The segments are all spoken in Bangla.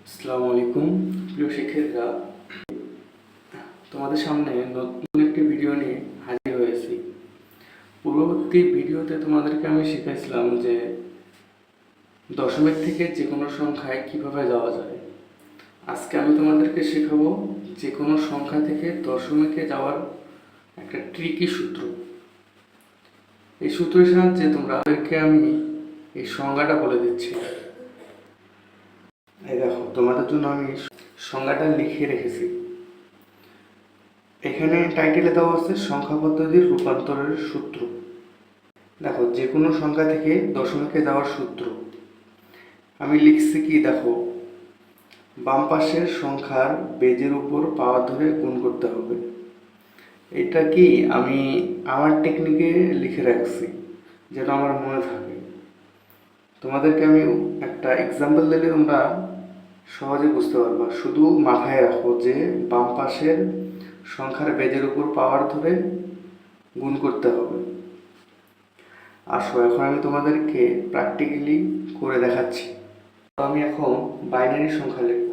আসসালামু আলাইকুম প্রিয় শিক্ষার্থীরা, তোমাদের সামনে নতুন একটি ভিডিও নিয়ে হাজির হয়েছি। পূর্ববর্তী ভিডিওতে তোমাদেরকে আমি শিখাইছিলাম যে দশমিক থেকে যে কোনো সংখ্যায় কিভাবে যাওয়া যায়। আজকে আমি তোমাদেরকে শেখাবো যে কোনো সংখ্যা থেকে দশমিকে যাওয়ার একটা ট্রিকি সূত্র। এই সূত্রের সাহায্যে তোমাদেরকে আমি এই সংজ্ঞাটা বলে দিচ্ছি। এই দেখো, তোমাদের জন্য আমি সংজ্ঞাটা লিখে রেখেছি। এখানে টাইটেলে দেওয়া আছে সংখ্যা পদ্ধতির রূপান্তরের সূত্র। দেখো, যে কোনো সংখ্যা থেকে দশমিকে যাওয়ার সূত্র আমি লিখছি কি, দেখো, বাম পাশের সংখ্যার বেজের উপর পাওয়ার ধরে গুণ করতে হবে। এটা কি আমি আমার টেকনিকে লিখে রাখছি যেন আমার মনে থাকে। তোমাদেরকে আমি একটা এক্সাম্পল দিলে তোমরা সহজে বুঝতে পারবা। শুধু মাথায় রাখো যে বাম পাশের সংখ্যার বেজের উপর পাওয়ার ধরে গুণ করতে হবে। আসো, এখন আমি তোমাদেরকে প্র্যাকটিক্যালি করে দেখাচ্ছি। তো আমি এখন বাইনারি সংখ্যা লিখব।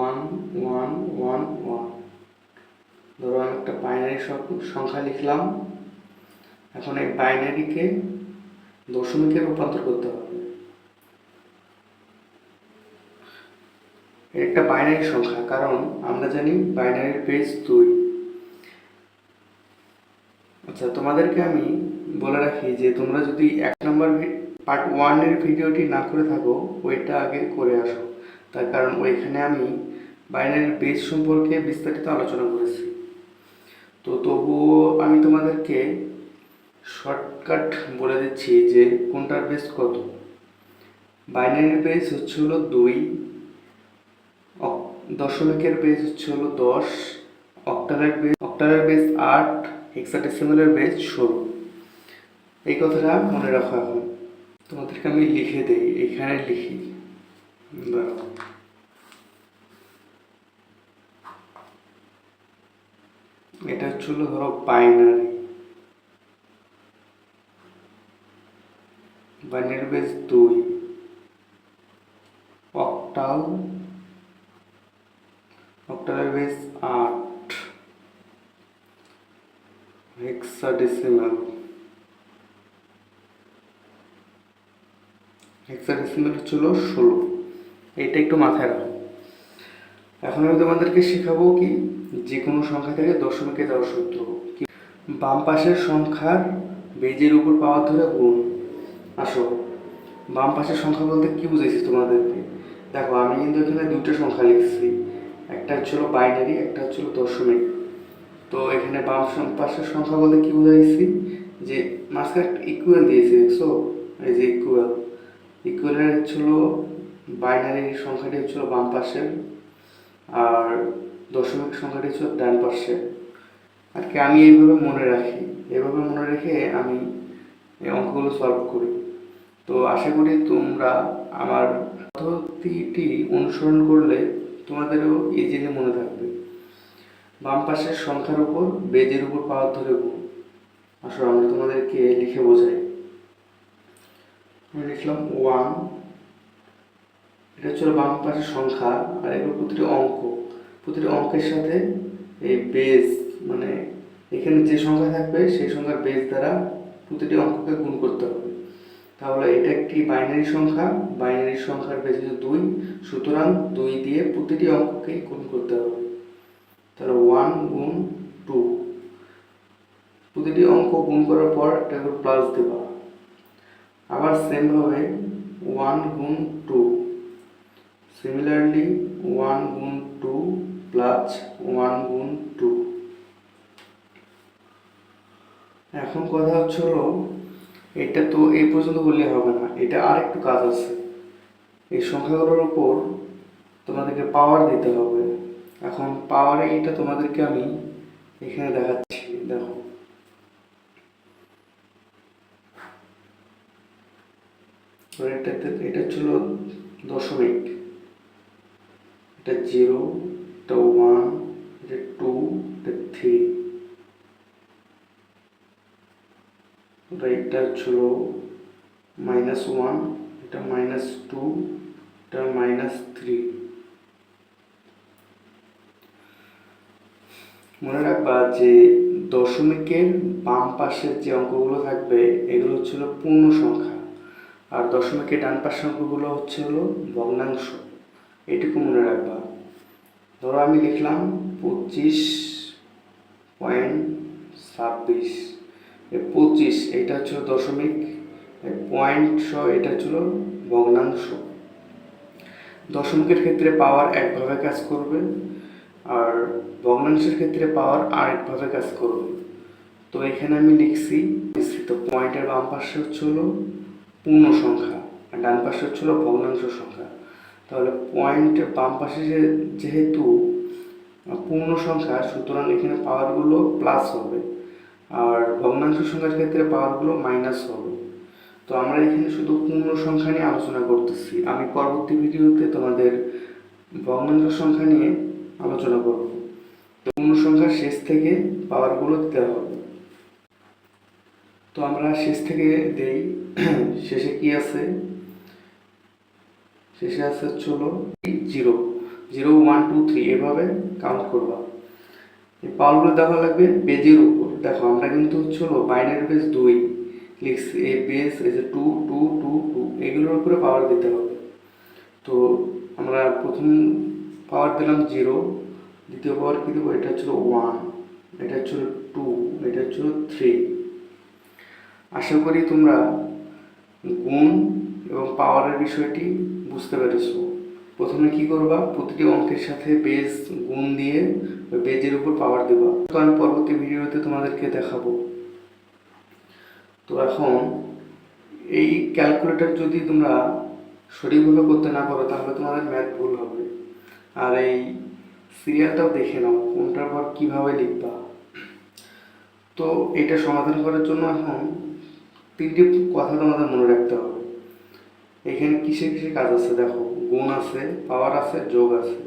1 1 1 1। ধরো আমি একটা বাইনারি সংখ্যা লিখলাম। এখন এই বাইনারিকে দশমিকে রূপান্তর করতে হবে। একটা বাইনারি সংখ্যা, কারণ আমরা জানি বাইনারির বেস 2। আচ্ছা, তোমাদেরকে আমি বলে রাখি যে তোমরা যদি 1 নম্বর পার্ট 1-এর ভিডিওটি না করে থাকো, ওইটা আগে করে আসো। তার কারণ ওইখানে আমি বাইনারির বেস সম্পর্কে বিস্তারিত আলোচনা করেছি। তো তবুও আমি তোমাদেরকে শর্টকাট বলে দিচ্ছি যে কোনটার বেস কত। বাইনারির বেস হচ্ছে হলো 2, দশমিকের বেস হচ্ছে হলো 10, অক্টালের বেস 8, হেক্সাডেসিমালের বেস 16। এই কথাটা মনে রাখো। এখন তোমাদেরকে আমি লিখে দেই, এখানে লিখি। এটা হচ্ছিল ধরো বাইনারি বেস 2, অক্টালের বেস 8, হেক্সাডেসিমাল হচ্ছিল 16। এইটা একটু মাথায় রাখো। এখন আমি তোমাদেরকে শেখাবো কি, যে কোনো সংখ্যা থেকে দশমিকে যাওয়ার সূত্র। বাম পাশের সংখ্যার বেজের উপর পাওয়ার ধরে গুণ। আসো, বাম পাশের সংখ্যা বলতে কি বুঝাইছি তোমাদেরকে। দেখো, আমি কিন্তু এখানে দুটো সংখ্যা লিখছি, একটা হচ্ছিল বাইনারি, একটা হচ্ছিল দশমিক। তো এখানে বাম পাশের সংখ্যা বলতে কি বুঝাইছি, যে মাঝখানে একটা ইকুয়াল দিয়েছি, দেখছো, এই যে ইকুয়ালের হচ্ছিল বাইনারি সংখ্যাটি হচ্ছিল বাম পাশের, আর দশমিক সংখ্যাটি হচ্ছে ডান পাশে। আর কি আমি এইভাবে মনে রাখি, এভাবে মনে রেখে আমি এই অঙ্কগুলো সলভ করি। তো আশা করি তোমরা আমার পদ্ধতিটি অনুসরণ করলে তোমাদেরও ইজিলি মনে থাকবে। বাম পাশের সংখ্যার উপর বেজের উপর পাওয়ার ধরে গুণ। আসলে আমরা তোমাদেরকে লিখে বোঝাই। আমি লিখলাম 1, এটা হচ্ছে বাম পাশের সংখ্যা, আর এগুলো প্রতিটি অঙ্কের সাথে এই বেজ, মানে এখানে যে সংখ্যা থাকবে সেই সংখ্যার বেজ দ্বারা প্রতিটি অঙ্ককে গুণ করতে হবে। তাহলে এটা একটি বাইনারি সংখ্যা, বাইনারি সংখ্যার বেজ হচ্ছে 2, সুতরাং 2 দিয়ে প্রতিটি অঙ্ককে গুণ করতে হবে। তাহলে 1 গুণ 2, প্রতিটি অঙ্ক গুণ করার পর একটা করে প্লাস দেবা। আবার সেমভাবে 1 গুণ 2, সিমিলারলি 1 গুণ 2 প্লাস 1 গুণ 2। এখন কথা হচ্ছে হলো, এটা তো এই পর্যন্ত বললে হবে না, এটা আর একটু কাজ আছে। এই সংখ্যাগুলোর উপর তোমাদেরকে পাওয়ার দিতে হবে। এখন পাওয়ারে এটা তোমাদেরকে আমি এখানে দেখাচ্ছি। দেখো, এটা ছিল দশমিক, এটা 0, এটা 1, এটা 2, এটা 3। এটা ছিল -1, এটা -2, এটা -3। মনে রাখবা যে দশমিকের বাম পাশের যে অঙ্কগুলো থাকবে এগুলো হচ্ছিল পূর্ণ সংখ্যা, আর দশমিকের ডান পাশের অঙ্কগুলো হচ্ছিল ভগ্নাংশ। এটুকু মনে রাখবা। ধরো আমি লিখলাম 25.26, 25 এটা হচ্ছিল দশমিক, পয়েন্ট সহ এটা ছিল ভগ্নাংশ। দশমিকের ক্ষেত্রে পাওয়ার একভাবে কাজ করবে, আর ভগ্নাংশের ক্ষেত্রে পাওয়ার আরেকভাবে কাজ করবে। তো এখানে আমি লিখছি, তো পয়েন্টের বাম পাশে হচ্ছে হলো পূর্ণ সংখ্যা আর ডান পাশে হচ্ছে হলো ভগ্নাংশ সংখ্যা। তাহলে পয়েন্টের বাম পাশে যেহেতু পূর্ণ সংখ্যা, সুতরাং এখানে পাওয়ারগুলো প্লাস হবে, আর ভগ্নাংশ সংখ্যার ক্ষেত্রে পাওয়ারগুলো মাইনাস হবে। তো আমরা এখানে শুধু পূর্ণ সংখ্যা নিয়ে আলোচনা করতেছি। আমি পরবর্তী ভিডিওতে তোমাদের ভগ্নাংশ সংখ্যা নিয়ে আলোচনা করব। তো পূর্ণ সংখ্যার শেষ থেকে পাওয়ারগুলো দিতে হবে। তো আমরা শেষ থেকে দেই। শেষে কি আছে? শেষে আছে হলো 0, 0, 1, 2, 3 এভাবে কাউন্ট করবা। এই পাওয়ারগুলো দেওয়া লাগবে বেজের উপর। দেখো আমরা কিন্তু হলো বাইনারি বেস 2 লিখছি, এই বেস এই যে 2, 2, 2, 2 এগুলোর উপরে পাওয়ার দিতে হবে। তো আমরা প্রথম পাওয়ার দিলাম 0, দ্বিতীয় পাওয়ার কি দেবো? এটা হচ্ছিল 1, এটা হচ্ছিল 2, এটা হচ্ছিল 3। আশা করি তোমরা গুণ এবং পাওয়ারের বিষয়টি বুঝতে পেরেছো। প্রথমে কি করবা? প্রতিটি অঙ্কের সাথে বেজ গুণ দিয়ে ওই বেজের উপর পাওয়ার দেবা। তো আমি পরবর্তী ভিডিওতে তোমাদেরকে দেখাবো। তো এখন এই ক্যালকুলেটর যদি তোমরা সঠিকভাবে করতে না পারো তাহলে তোমাদের ম্যাথ ভুল হবে। আর এই সিরিয়ালটাও দেখে নাও কোনটার পর কীভাবে লিখবা। তো এটা সমাধান করার জন্য এখন 3টি কথা তোমাদের মনে রাখতে হবে। এখানে কিসের কিসের কাজ আছে দেখো, গুণ আছে, পাওয়ার আছে, যোগ আছে।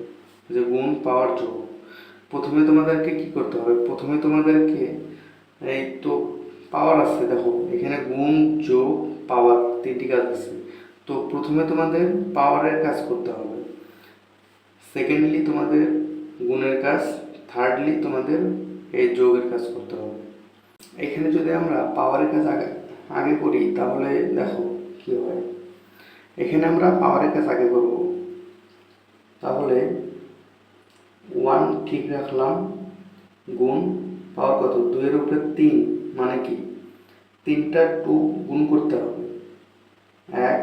যে গুণ, পাওয়ার, যোগ। প্রথমে তোমাদেরকে কি করতে হবে? প্রথমে তোমাদেরকে এই তো পাওয়ার আছে, দেখো এখানে গুণ, যোগ, পাওয়ার 3টি কাজ আছে। তো প্রথমে তোমাদের পাওয়ারের কাজ করতে হবে, সেকেন্ডলি তোমাদের গুণের কাজ, থার্ডলি তোমাদের এই যোগের কাজ করতে হবে। এখানে যদি আমরা পাওয়ারের কাজ আগে করি তাহলে দেখো কি হয়। এখানে আমরা পাওয়ারের কাজ আগে করব, তাহলে 1 ঠিক রাখলাম, গুণ পাওয়ার কত? 2 এর উপরে 3, মানে কি 3টা 2 গুণ করতে হবে। 1,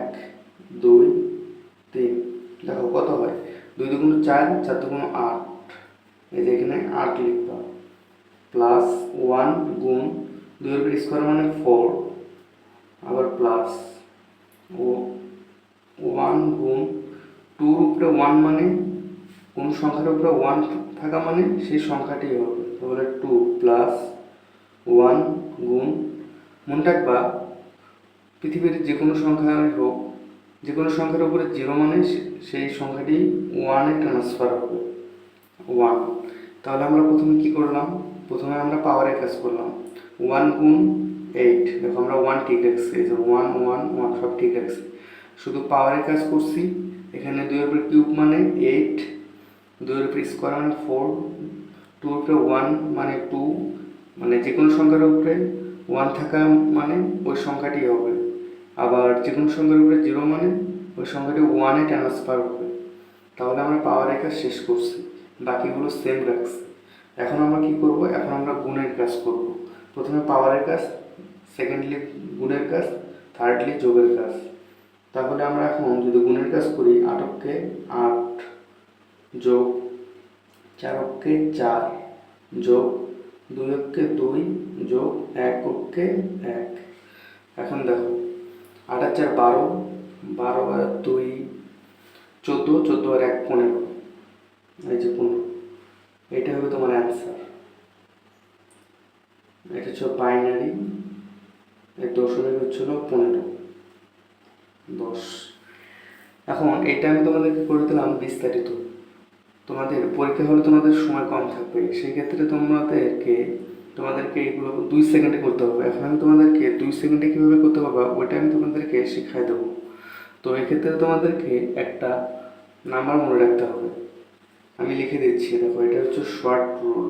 2, 3, দেখো কত হয়? 2 দুগুণ 4, 4 দুগুণ 8, এই যে এখানে 8 লিখবা। প্লাস 1 গুণ 2 এর উপরে স্কোয়ার মানে 4, আবার প্লাস 1 গুণ 2 এর উপরে 1 মানে কোন সংখ্যার উপরে 1 থাকা মানে সেই সংখ্যাটি হবে, তাহলে 2 প্লাস 1 গুণ, মনে রাখবা পৃথিবীর যে কোনো সংখ্যাই হোক, যে কোনো সংখ্যার উপরে 0 মানে সেই সংখ্যাটি 1-এ ট্রান্সফার হবে, 1। তাহলে আমরা প্রথমে কি করলাম? প্রথমে আমরা পাওয়ারের কাজ করলাম। 1 গুণ 8, দেখো আমরা 1 ঠিক রাখছি, এই যে 1, 1, 1 সব ঠিক রাখছি, শুধু পাওয়ারের কাজ করছি। এখানে 2 এর উপরে কিউব মানে 8, 2 এর উপরে স্কোয়ার মানে 4, 2 এর উপরে 1 মানে 2, মানে যে কোনো সংখ্যার উপরে 1 থাকা মানে ওই সংখ্যাটি হবে। আবার যে কোনো সংখ্যার উপরে 0 মানে ওই সংখ্যাটি 1-এ ট্রান্সফার হবে। তাহলে আমরা পাওয়ারের কাজ শেষ করছি, বাকিগুলো সেম রাখছি। এখন আমরা কি করব? এখন আমরা গুণের কাজ করব। প্রথমে পাওয়ারের কাজ, সেকেন্ডলি গুণের কাজ, থার্ডলি যোগের কাজ। তাহলে আমরা এখন যদি গুণের কাজ করি, 8-কে 8 যোগ 4-কে 4 যোগ 2-কে 2 যোগ 1-কে 1। এখন দেখো 8 আর 4 12, 12 আর 2 14, 14 আর 1 15, এই যে 15। এটা হবে তোমার অ্যান্সার। এটা হচ্ছে বাইনারি, এর দশমিক হচ্ছিল 15, 10। এখন এটা আমি তোমাদেরকে করে দিলাম বিস্তারিত। তোমাদের পরীক্ষা হলে তোমাদের সময় কম থাকবে, সেই ক্ষেত্রে তোমাদেরকে এগুলো 2 সেকেন্ডে করতে হবে। এখন আমি তোমাদেরকে 2 সেকেন্ডে কীভাবে করতে পারবা ওইটা আমি তোমাদেরকে শিখাই দেবো। তো এক্ষেত্রে তোমাদেরকে একটা নাম্বার মনে রাখতে হবে, আমি লিখে দিচ্ছি। দেখো, এটা হচ্ছে শর্ট রুল।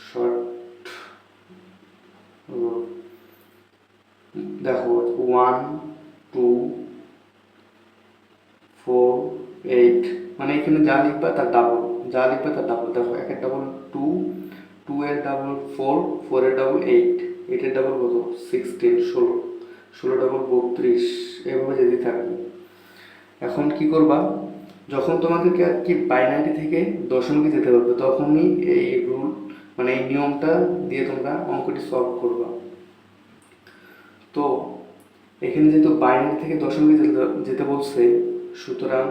শর্ট রুল দেখো, 1 2 4 8, মানে এখানে যা লিখবা তার ডাবল, যা লিখবা তার ডাবল। দেখো, 1 এর ডাবল 2, 2 এর ডাবল 4, 4 এর ডাবল 8, 8 এর ডাবল কত 16, 16, 16 ডাবল 32, এভাবে যেতে থাকবে। এখন কি করবা, যখন তোমাদেরকে আর কি বাইনারি থেকে দশমিকে যেতে পারবে, তখনই এই রুল মানে এই নিয়মটা দিয়ে তোমরা অঙ্কটি সলভ করবা। তো এখানে যেহেতু বাইনারি থেকে দশমিকে যেতে বলছে, সুতরাং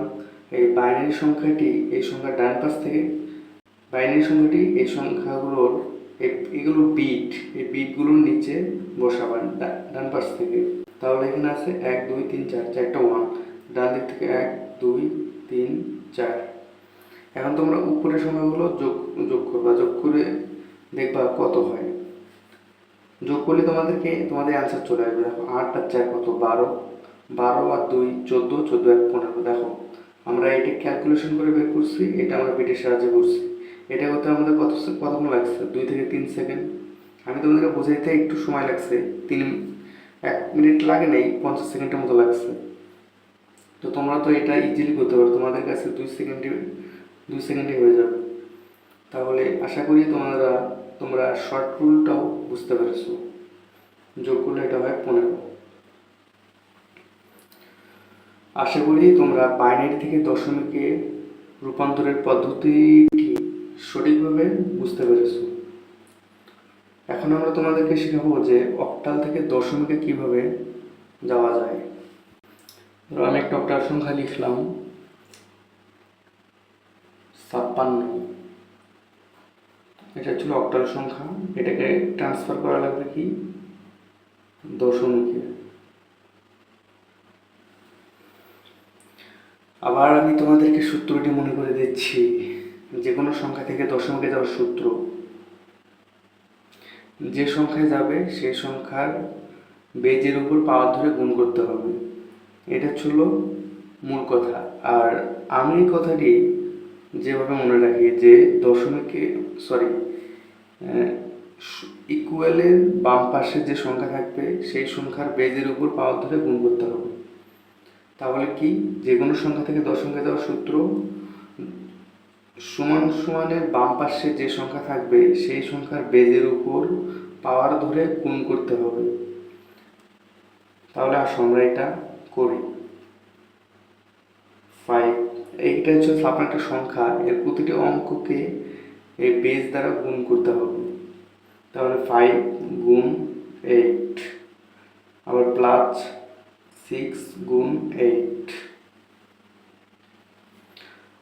এই বাইনারি সংখ্যাটি এই সংখ্যার ডান পাশ থেকে, বাইনারি সংখ্যাটি এই সংখ্যাগুলোর এগুলো বিট, এই বিটগুলোর নিচে বসাবেন ডান পাশ থেকে। তাহলে এখানে আছে 1 2 3 4, 4টা 1 ডান দিক থেকে 1 2 3 4। এখন তোমরা উপরের সংখ্যাগুলো যোগ করবা, যোগ করে দেখবা কত হয়। যোগ করলে তোমাদের অ্যান্সার চলে আসবে। দেখো, 8 আর 4 কত 12, 12 আর 2 14, 14 আর 15। দেখো, আমরা এটা ক্যালকুলেশন করে বের করছি, এটা আমরা বিটের সাহায্যে করছি। এটা করতে আমাদের কতক্ষণ লাগছে, 2 থেকে 3 সেকেন্ড। আমি তোমাদেরকে বোঝাইতে একটু সময় লাগছে, 1 মিনিট লাগে নেই, 50 সেকেন্ডের মতো লাগছে। তো তোমরা তো এটা ইজিলি করতে পারো, তোমাদের কাছে 2 সেকেন্ডে হয়ে যাবে। তাহলে আশা করি তোমরা শর্ট রুলটাও বুঝতে পেরেছো। যোগ করলে এটা হয় 15। আশা করি তোমরা বাইনারি থেকে দশমিকে রূপান্তরের পদ্ধতিটি সঠিকভাবে বুঝতে পেরেছো। এখন আমরা তোমাদেরকে শেখাবো যে অক্টাল থেকে দশমিকে কিভাবে যাওয়া যায়। ধরো, আমি একটা অক্টাল সংখ্যা লিখলাম 56, এটা ছিল অক্টাল সংখ্যা। এটাকে ট্রান্সফার করা লাগবে কি দশমিকে। আবার আমি তোমাদেরকে সূত্রটি মনে করে দিচ্ছি, যে কোনো সংখ্যা থেকে দশমিকে যাওয়ার সূত্র, যে সংখ্যায় যাবে সেই সংখ্যার বেজের উপর পাওয়ার ধরে গুণ করতে হবে। এটা ছিল মূল কথা। আর আমি এই কথাটি যেভাবে মনে রাখি যে ইকুয়ালের বাম পাশে যে সংখ্যা থাকবে সেই সংখ্যার বেজের উপর পাওয়ার ধরে গুণ করতে হবে। তাহলে কি, যে কোনো সংখ্যা থেকে দশমিকে যাওয়ার সূত্র, সমানের বাম পাশে যে সংখ্যা থাকবে সেই সংখ্যার বেজের উপর পাওয়ার ধরে গুণ করতে হবে। তাহলে আসো আমরা এটা করি। 5, এইটা হচ্ছে আপনার একটা সংখ্যা, এর প্রতিটি অঙ্ককে এই বেজ দ্বারা গুণ করতে হবে। তাহলে 5 গুণ 8, আবার প্লাস 6 গুণ 8।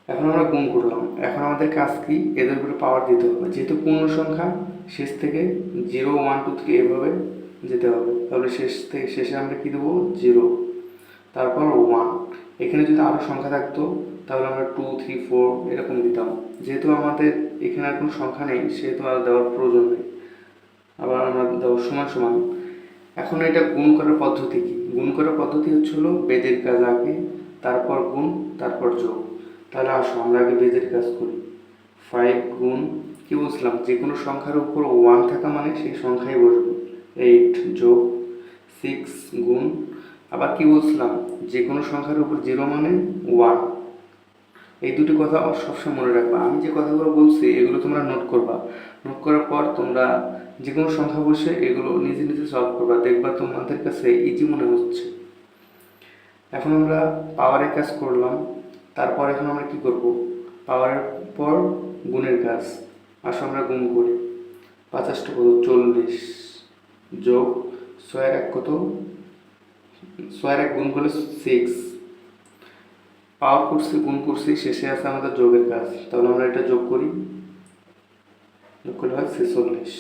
এখন আমরা গুণ করলাম। এখন আমাদের কাজ কি, এদের উপরে পাওয়ার দিতে হবে। যেহেতু পূর্ণ সংখ্যা, শেষ থেকে 0 1 2 3 এভাবে যেতে হবে। তাহলে শেষে আমরা কি দেবো 0, তারপর 1। এখানে যদি আরও সংখ্যা থাকতো তাহলে আমরা 2 3 4 এরকম দিতাম। যেহেতু আমাদের এখানে আর কোনো সংখ্যা নেই, সেহেতু আর দেওয়ার প্রয়োজন নেই। আবার আমরা দেবো সমান সমান। এখন এটা গুণ করার পদ্ধতি কি, গুণ করার পদ্ধতি হচ্ছিল বেজের কাজ আগে, তারপর গুণ, তারপর যোগ। তাহলে আসো আমরা আগে বেজের কাজ করি। 5 গুণ কি বুঝলাম, যে কোনো সংখ্যার উপর 1 থাকা মানে সেই সংখ্যাই বসবে। 8 যোগ 6 গুণ, আবার কি বুঝলাম, যে কোনো সংখ্যার উপর 0 মানে 1। এই দুটি কথা সবসময় মনে রাখবা। আমি যে কথাগুলো বলছি এগুলো তোমরা নোট করবা। নোট করার পর তোমরা যে কোনো সংখ্যা বসে এগুলো নিজে নিজে সলভ করবা, দেখবা তোমাদের কাছে ইজি মনে হচ্ছে। এখন আমরা পাওয়ারের কাজ করলাম, তারপর এখন আমরা কি করব, পাওয়ারের পর গুণের কাজ। আসো আমরা গুণ করি। 50 কত 40, যোগ 6 এর 1 কত, 6 এর 1 গুণ করলে 6, পাওয়ার করছি গুণ করছি, শেষে আছে আমাদের যোগের কাজ। তাহলে আমরা এটা যোগ করি, যোগ করলে হয় 46।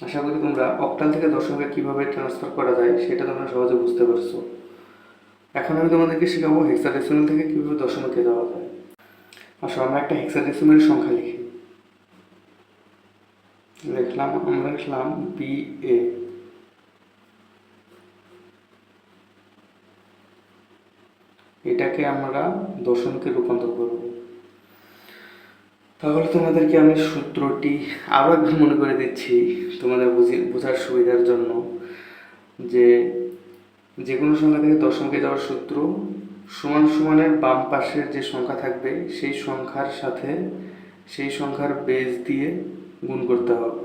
আশা করি তোমরা অক্টাল থেকে দশমিকে কিভাবে ট্রান্সফার করা যায় সেটা তোমরা সহজে বুঝতে পারছো। এখন আমি তোমাদেরকে শেখাবো হেক্সাডেসিমাল থেকে কিভাবে দশমিকে যাওয়া যায়। আসো আমরা একটা হেক্সাডেসিমাল সংখ্যা লিখি। আমরা লিখলাম BA। এটাকে আমরা দশমিকে রূপান্তর করব। তাহলে তোমাদেরকে আমি সূত্রটি আরও একবার মনে করে দিচ্ছি তোমাদের বোঝার সুবিধার জন্য, যে যে কোনো সংখ্যা থেকে দশমিকে যাওয়ার সূত্র সমান সমানের বাম পাশের যে সংখ্যা থাকবে সেই সংখ্যার সাথে সেই সংখ্যার বেজ দিয়ে গুণ করতে হবে।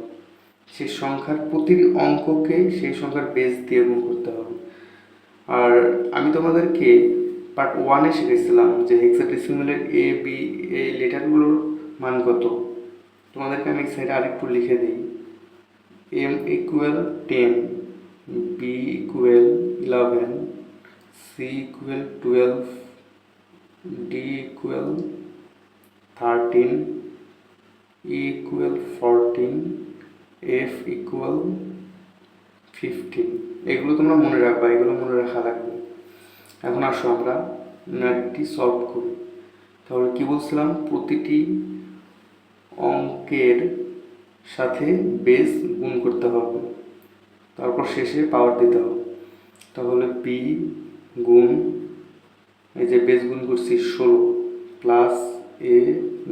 সেই সংখ্যার প্রতিটি অঙ্ককে সেই সংখ্যার বেজ দিয়ে গুণ করতে হবে। আর আমি তোমাদেরকে পার্ট 1-এ শিখেছিলাম যে হেক্সাডেসিমালের এ বি এই লেটারগুলোর মান কত। তোমাদেরকে আমি সাইডে আরেকটু লিখে দিই। M equal 10, B equal 11, C equal 12, D equal 13, E equal 14, F equal 15। এগুলো তোমরা মনে রাখবা, এগুলো মনে রাখা লাগবে। এখন আসো আমরা ম্যাথটি সলভ করি। তাহলে কি বলছিলাম, প্রতিটি অঙ্কের সাথে বেস গুণ করতে হবে, তারপর শেষে পাওয়ার দিতে হবে। তাহলে বি গুণ, এই যে বেস গুণ করছি 16 প্লাস এ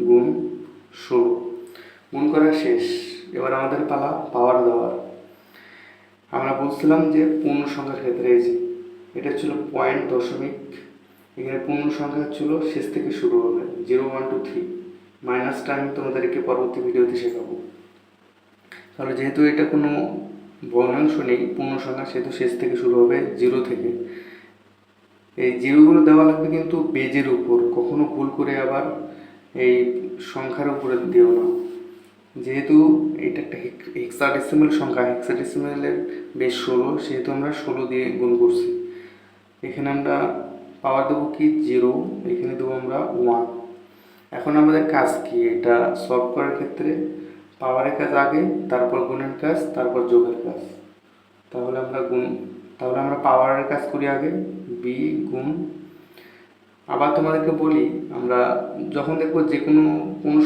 গুণ 16, গুণ করা শেষ। এবার আমাদের পালা পাওয়ার দেওয়ার। আমরা বলছিলাম যে পূর্ণ সংখ্যার ক্ষেত্রে এই যে এটা ছিল পয়েন্ট দশমিক, এখানে পূর্ণ সংখ্যা ছিল শেষ থেকে শুরু হবে 0, 1, 2, 3। মাইনাসটা আমি তোমাদেরকে পরবর্তী ভিডিওতে শেখাবো। তাহলে যেহেতু এটা কোনো ভগ্নাংশ নেই, পূর্ণ সংখ্যা, সেহেতু শেষ থেকে শুরু হবে 0 থেকে। এই জিরোগুলো দেওয়া লাগবে কিন্তু বেজের উপর, কখনো ভুল করে আবার এই সংখ্যার উপরে দিও না। যেহেতু এটা একটা হেক্সাডেসিমাল সংখ্যা, হেক্সাডেসিমালের বেস 16, সেহেতু আমরা 16 দিয়ে গুণ করছি। এখানে আমরা পাওয়ার দেবো কি 0, এখানে দেবো আমরা 1। এখন আমাদের কাজ কি, এটা সলভ করার ক্ষেত্রে পাওয়ারের কাজ আগে, তারপর গুণের কাজ, তারপর যোগের কাজ। তাহলে আমরা পাওয়ারের কাজ করি আগে, বি গুণ। আবার তোমাদেরকে বলি, আমরা যখন দেখবো যে কোনো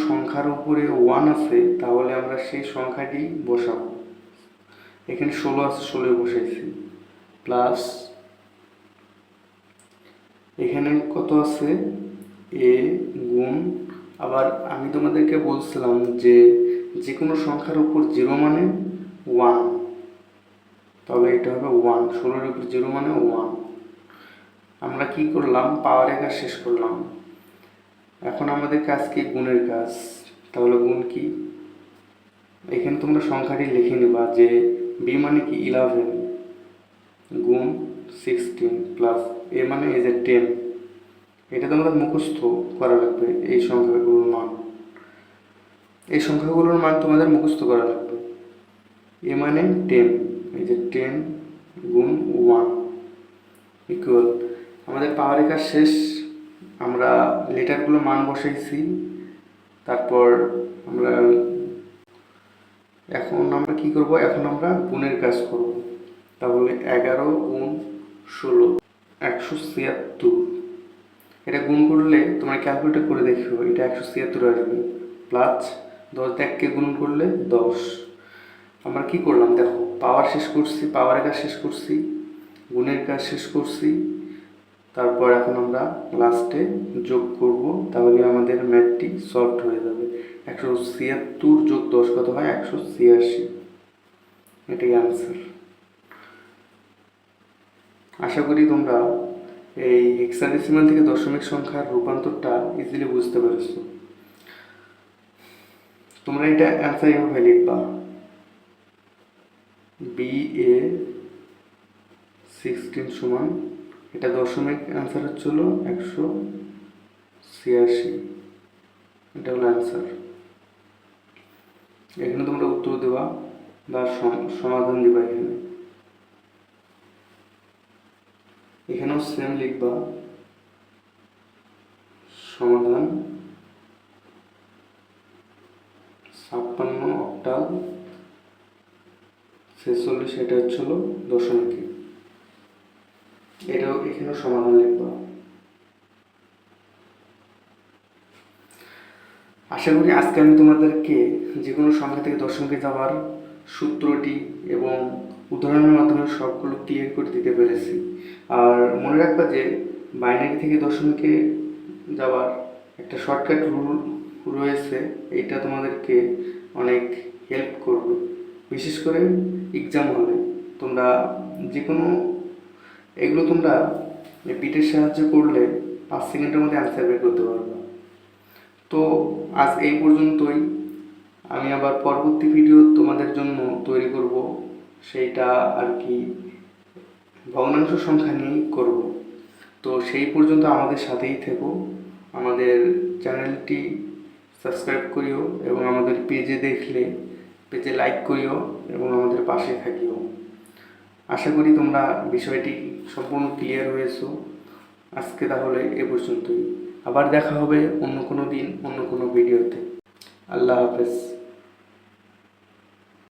সংখ্যার উপরে 1 আছে, তাহলে আমরা সেই সংখ্যাটি বসাবো। এখানে 16 আছে, 16 বসাইছি, প্লাস এখানে কত আছে এ গুণ। আবার আমি তোমাদেরকে বলছিলাম যে কোনো সংখ্যার উপর 0 মানে 1, তাহলে এটা হবে 1, 16-এর উপর 0 মানে 1। আমরা কি করলাম, পাওয়ারের কাজ শেষ করলাম। এখন আমাদের কাজ কি, গুণের কাজ। তাহলে গুণ কি, এখানে তোমরা সংখ্যাটি লিখে নিবা যে বি মানে কি 11 গুণ 16 প্লাস এ মানে এই যে 10। এটা তোমরা মুখস্থ করা লাগবে, এই সংখ্যাগুলোর মান, এই সংখ্যাগুলোর মান তোমাদের মুখস্থ করা লাগবে। এ মানে 10, এই যে 10 গুণ 1 ইকুয়াল। আমাদের পাওয়ারের কাজ শেষ, আমরা লেটারগুলো মান বসাইছি। তারপর এখন আমরা কি করব, এখন আমরা গুণের কাজ করব। তাহলে 11 গুণ 16 176। এটা গুণ করলে তোমরা ক্যালকুলেটর করে দেখো, এটা 176 আসবে, প্লাস 10 দিয়ে 1কে গুণ করলে 10। আমরা কি করলাম দেখো, পাওয়ার শেষ করছি, পাওয়ারের কাজ শেষ করছি, গুণের কাজ শেষ করছি, তারপর এখন আমরা লাস্টে যোগ করব। তাহলে আমাদের ম্যাথটি সলভ হয়ে যাবে। 176 যোগ 10 কত হয়, 186। এটাই আনসার। আশা করি তোমরা এই হেক্সাডেসিমাল থেকে দশমিক সংখ্যার রূপান্তরটা ইজিলি বুঝতে পেরেছো। তোমরা এটা অ্যান্সার এভাবে লিখবা, বি এ 16 সমান, এটা দশমিক অ্যান্সার হচ্ছিল 186। এটা হলো অ্যান্সার। এখানে তোমরা উত্তর দেবা বা সমাধান দিবা। এখানেও সেম লিখবা, সমাধান 56 অক্টাল 46, এটা হচ্ছিল দশমিকে। এটাও এখানেও সমাধান লিখবা। আশা করি আজকে আমি তোমাদেরকে যে কোনো সংখ্যা থেকে দশমিকে যাওয়ার সূত্রটি এবং উদাহরণের মাধ্যমে সবগুলো ক্লিয়ার করে দিতে পেরেছি। আর মনে রাখবা যে বাইনারি থেকে দশমিকে যাওয়ার একটা শর্টকাট রুল রয়েছে। এইটা তোমাদেরকে অনেক হেল্প করবে, বিশেষ করে এক্সাম হলে। তোমরা যে কোনো এগুলো তোমরা বিটের সাহায্যে করলে 5 সেকেন্ডের মধ্যে অ্যান্সার বের করতে পারবে। তো আজ এই পর্যন্তই। আমি আবার পরবর্তী ভিডিও তোমাদের জন্য তৈরি করব, সেইটা আর কি ভগ্নাংশ সংখ্যা নিয়েই করব। তো সেই পর্যন্ত আমাদের সাথেই থেকো, আমাদের চ্যানেলটি সাবস্ক্রাইব করিও এবং আমাদের পেজে দেখলে পেজে লাইক করিও এবং আমাদের পাশে থাকিও। আশা করি তোমরা বিষয়টি সম্পূর্ণ ক্লিয়ার হয়েছো। আজকে তাহলে এ পর্যন্তই। আবার দেখা হবে অন্য কোনো দিন অন্য কোনো ভিডিওতে। আল্লাহ হাফেজ।